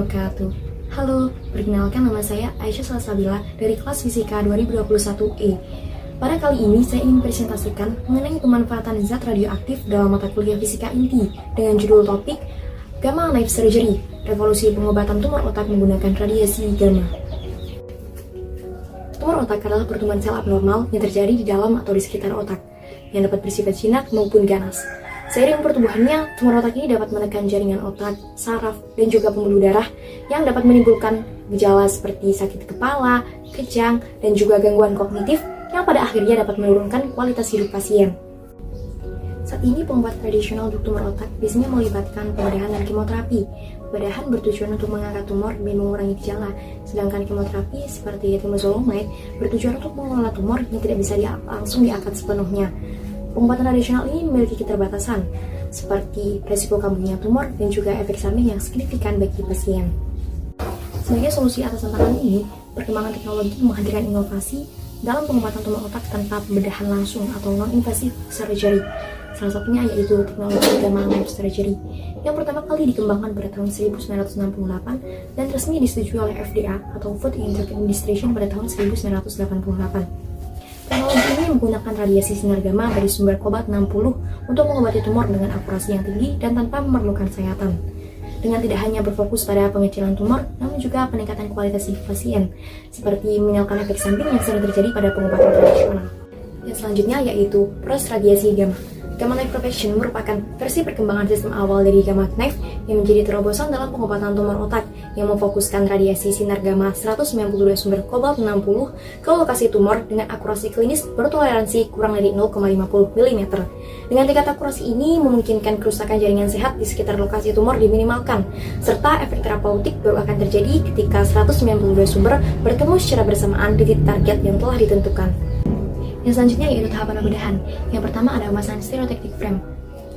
wabarakatuh. Halo, perkenalkan nama saya Aisyah Salsabila dari kelas Fisika 2021E. Pada kali ini saya ingin presentasikan mengenai pemanfaatan zat radioaktif dalam mata kuliah Fisika Inti dengan judul topik Gamma Knife Surgery, revolusi pengobatan tumor otak menggunakan radiasi gamma. Tumor otak adalah pertumbuhan sel abnormal yang terjadi di dalam atau di sekitar otak, yang dapat bersifat jinak maupun ganas. Seiring pertumbuhannya, tumor otak ini dapat menekan jaringan otak, saraf, dan juga pembuluh darah yang dapat menimbulkan gejala seperti sakit kepala, kejang, dan juga gangguan kognitif yang pada akhirnya dapat menurunkan kualitas hidup pasien. Saat ini pengobatan tradisional untuk tumor otak biasanya melibatkan pembedahan dan kemoterapi. Pembedahan bertujuan untuk mengangkat tumor dan mengurangi gejala, sedangkan kemoterapi seperti temozolomide bertujuan untuk mengelola tumor yang tidak bisa langsung diangkat sepenuhnya. Pengobatan tradisional ini memiliki keterbatasan, seperti resiko kambuhnya tumor dan juga efek samping yang signifikan bagi pasien. Sebagai solusi atas tantangan ini, perkembangan teknologi menghadirkan inovasi dalam pengobatan tumor otak tanpa pembedahan langsung atau non-invasive surgery. Salah satunya yaitu teknologi Gamma Knife Surgery, yang pertama kali dikembangkan pada tahun 1968 dan resmi disetujui oleh FDA atau Food and Drug Administration pada tahun 1988. Teknologi ini menggunakan radiasi sinar gamma dari sumber cobalt-60 untuk mengobati tumor dengan akurasi yang tinggi dan tanpa memerlukan sayatan. Dengan tidak hanya berfokus pada pengecilan tumor, namun juga peningkatan kualitas hidup pasien, seperti meninggalkan efek samping yang sering terjadi pada pengobatan tradisional. Yang selanjutnya yaitu proses radiasi gamma. Gamma Knife Propagation merupakan versi perkembangan sistem awal dari Gamma Knife yang menjadi terobosan dalam pengobatan tumor otak yang memfokuskan radiasi sinar gamma 192 sumber cobalt-60 ke lokasi tumor dengan akurasi klinis bertoleransi kurang dari 0,50 mm. Dengan tingkat akurasi ini memungkinkan kerusakan jaringan sehat di sekitar lokasi tumor diminimalkan, serta efek terapeutik baru akan terjadi ketika 192 sumber bertemu secara bersamaan di titik target yang telah ditentukan. Yang selanjutnya yaitu tahapan pembedahan. Yang pertama ada pemasangan stereotactic frame.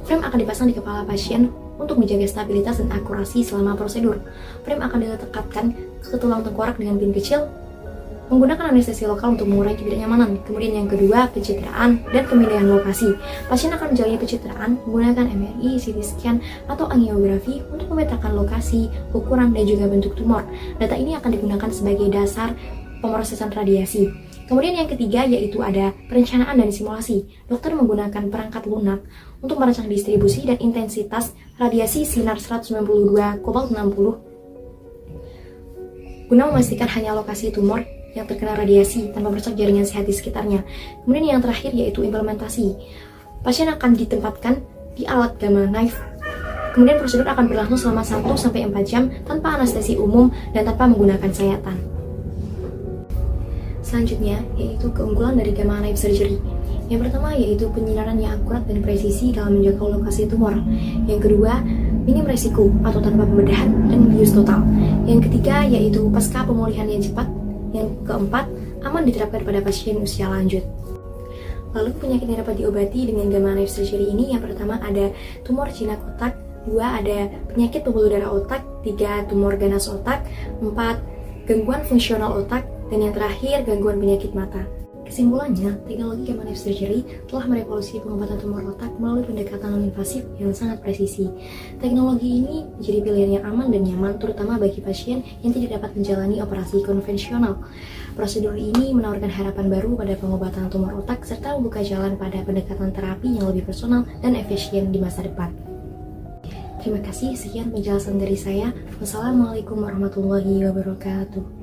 Frame akan dipasang di kepala pasien untuk menjaga stabilitas dan akurasi selama prosedur. Frame akan diletakkan ke tulang tengkorak dengan pin kecil, menggunakan anestesi lokal untuk mengurangi ketidaknyamanan. Kemudian yang kedua, pencitraan dan pemindahan lokasi. Pasien akan menjalani pencitraan menggunakan MRI, CT scan, atau angiografi untuk memetakan lokasi, ukuran, dan juga bentuk tumor. Data ini akan digunakan sebagai dasar pemrosesan radiasi. Kemudian yang ketiga yaitu ada perencanaan dan simulasi. Dokter menggunakan perangkat lunak untuk merancang distribusi dan intensitas radiasi sinar 192 cobalt-60 guna memastikan hanya lokasi tumor yang terkena radiasi tanpa merusak jaringan sehat di sekitarnya. Kemudian yang terakhir yaitu implementasi. Pasien akan ditempatkan di alat Gamma Knife. Kemudian prosedur akan berlangsung selama 1-4 jam tanpa anestesi umum dan tanpa menggunakan sayatan. Selanjutnya, yaitu keunggulan dari Gamma Knife Surgery. Yang pertama yaitu penyinaran yang akurat dan presisi dalam menjangkau lokasi tumor. Yang kedua, minim resiko atau tanpa pembedahan dan bius total. Yang ketiga yaitu pasca pemulihan yang cepat. Yang keempat, aman diterapkan pada pasien usia lanjut. Lalu penyakit yang dapat diobati dengan Gamma Knife Surgery ini yang pertama ada tumor jinak otak, 2 ada penyakit pembuluh darah otak, 3 tumor ganas otak, 4 gangguan fungsional otak, dan yang terakhir gangguan penyakit mata. Kesimpulannya, teknologi Gamma Knife Surgery telah merevolusi pengobatan tumor otak melalui pendekatan non-invasif yang sangat presisi. Teknologi ini menjadi pilihan yang aman dan nyaman terutama bagi pasien yang tidak dapat menjalani operasi konvensional. Prosedur ini menawarkan harapan baru pada pengobatan tumor otak serta membuka jalan pada pendekatan terapi yang lebih personal dan efisien di masa depan. Terima kasih, sekian penjelasan dari saya. Wassalamualaikum warahmatullahi wabarakatuh.